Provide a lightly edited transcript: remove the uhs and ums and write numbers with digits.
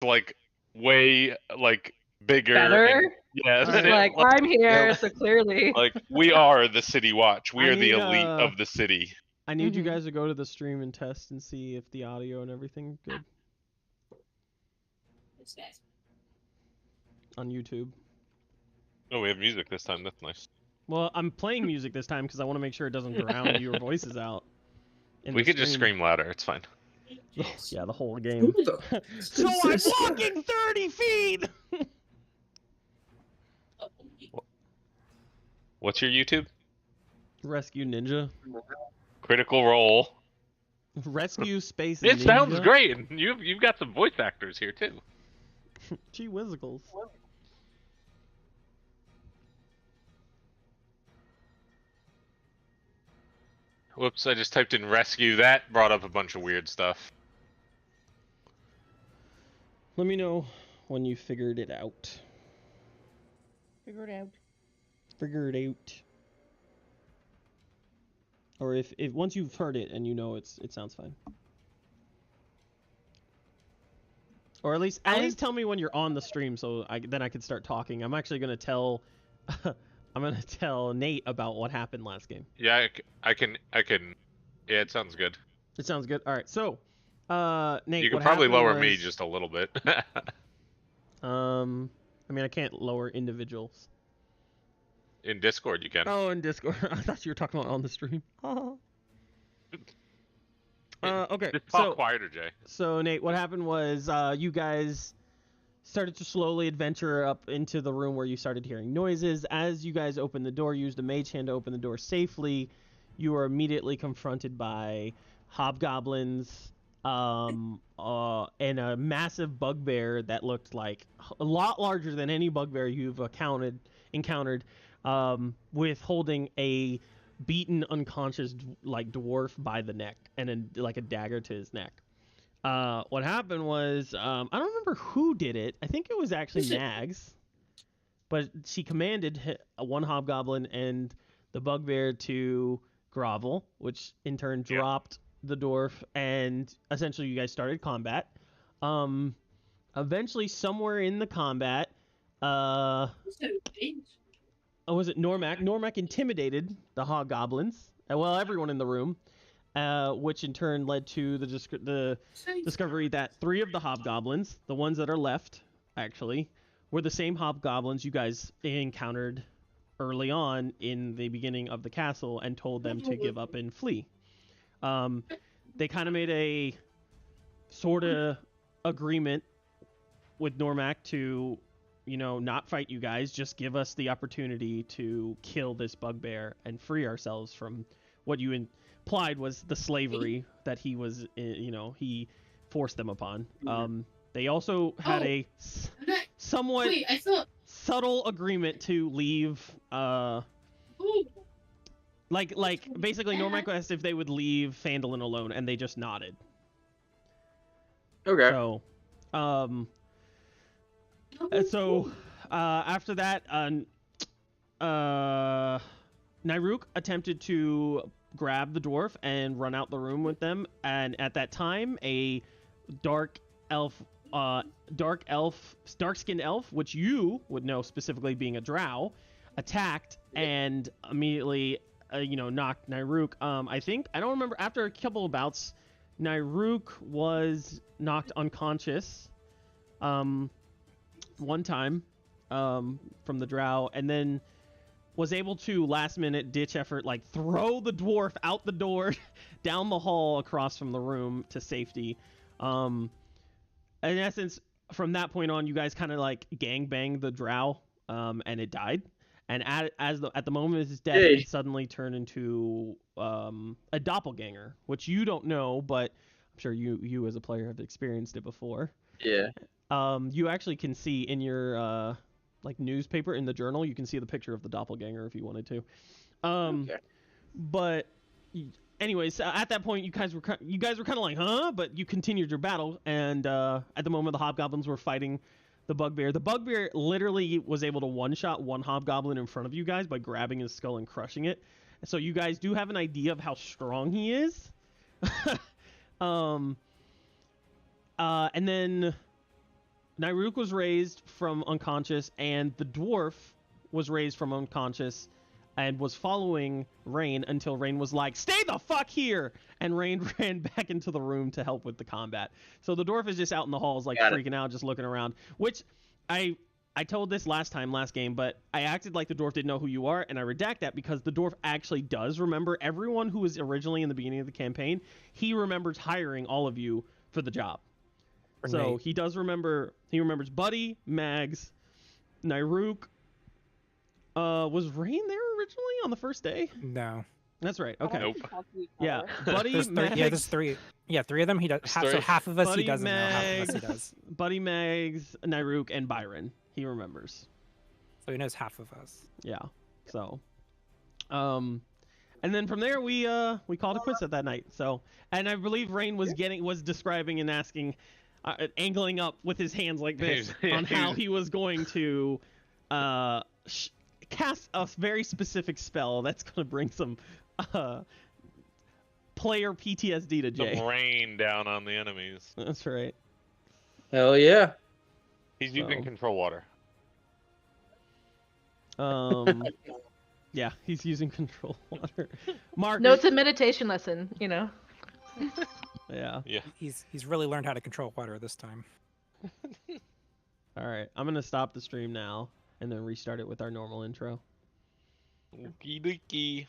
like way like bigger Better? and yeah, Just than it, like, I'm here, so clearly. like we are the City Watch. We I are the need, elite of the city. I need you guys to go to the stream and test and see if the audio and everything is good. On YouTube. Oh, we have music this time. That's nice. Well, I'm playing music this time because I want to make sure it doesn't drown your voices out. We could just scream louder. It's fine. Yeah, the whole game. So I'm walking 30 feet! What's your YouTube? Rescue Ninja. Critical Role. Rescue Space It Ninja. sounds great, and you've got some voice actors here too. Gee whizzicles. Whoops, I just typed in rescue. That brought up a bunch of weird stuff. Let me know when you figured it out. Figure it out. Figure it out. Or if once you've heard it and you know it sounds fine. Or at least tell me when you're on the stream so then I can start talking. I'm actually gonna tell I'm gonna tell Nate about what happened last game. Yeah, I can. Yeah, it sounds good. It sounds good. All right, so Nate, you can probably lower me just a little bit. I mean, I can't lower individuals. In Discord, you can. Oh, in Discord. I thought you were talking about on the stream. Okay. Just talk quieter, Jay. So, Nate, what happened was you guys started to slowly adventure up into the room where you started hearing noises. As you guys opened the door, used a mage hand to open the door safely, you were immediately confronted by hobgoblins and a massive bugbear that looked like a lot larger than any bugbear you've encountered, with holding a beaten, unconscious dwarf by the neck and a dagger to his neck. What happened was I don't remember who did it. I think it was actually Nags, but she commanded one hobgoblin and the bugbear to grovel, which in turn dropped the dwarf, and essentially you guys started combat. Eventually, somewhere in the combat, was it Normac? Normac intimidated the hobgoblins, everyone in the room, which in turn led to the discovery that 3 of the hobgoblins, the ones that are left, actually, were the same hobgoblins you guys encountered early on in the beginning of the castle and told them to give up and flee. They kind of made a sort of agreement with Normac to, not fight you guys, just give us the opportunity to kill this bugbear and free ourselves from what you implied was the slavery that he was, he forced them upon. They also had a somewhat subtle agreement to leave, basically Normac asked if they would leave Phandelver alone, and they just nodded. Okay. So, after that, Nyruk attempted to grab the dwarf and run out the room with them, and at that time, a dark-skinned elf, which you would know specifically being a drow, attacked and immediately, knocked Nyruk. I don't remember, after a couple of bouts, Nyruk was knocked unconscious, one time, from the drow, and then was able to last minute ditch effort, throw the dwarf out the door, down the hall across from the room to safety. In essence, from that point on, you guys kind of gangbanged the drow, and it died. And at the moment of his death, it suddenly turned into a doppelganger, which you don't know, but I'm sure you as a player have experienced it before. Yeah. You actually can see in your newspaper, in the journal, you can see the picture of the doppelganger if you wanted to. Okay. But anyways, at that point, you guys were kind of like, huh? But you continued your battle, and at the moment, the hobgoblins were fighting the bugbear. The bugbear literally was able to one-shot one hobgoblin in front of you guys by grabbing his skull and crushing it. So you guys do have an idea of how strong he is. And then Nyruk was raised from unconscious, and the dwarf was raised from unconscious and was following Rain until Rain was like, "Stay the fuck here!" And Rain ran back into the room to help with the combat. So the dwarf is just out in the halls, like freaking out, just looking around. Which I told this last game, but I acted like the dwarf didn't know who you are, and I redact that because the dwarf actually does remember everyone who was originally in the beginning of the campaign. He remembers hiring all of you for the job. So he does remember. He remembers Buddy, Mags, Nyruk. Was Rain there originally on the first day? No. That's right. Okay. Nope. Yeah, Buddy, There's Mags. yeah, there's three. Yeah, three of them. He does. So half of us Buddy, he doesn't know. Half of us he Mags, does. Buddy, Mags, Nyruk, and Byron. He remembers. So he knows half of us. Yeah. So, and then from there we called it quits at that night. So, and I believe Rain was describing and asking, angling up with his hands like this on how he was going to cast a very specific spell that's going to bring some player PTSD to Jay. Some rain down on the enemies. That's right. Hell yeah. He's using control water. Yeah, he's using control water. Mark. No, it's a meditation lesson, you know. Yeah. Yeah. He's really learned how to control water this time. All right, I'm gonna stop the stream now and then restart it with our normal intro. Okie dokie.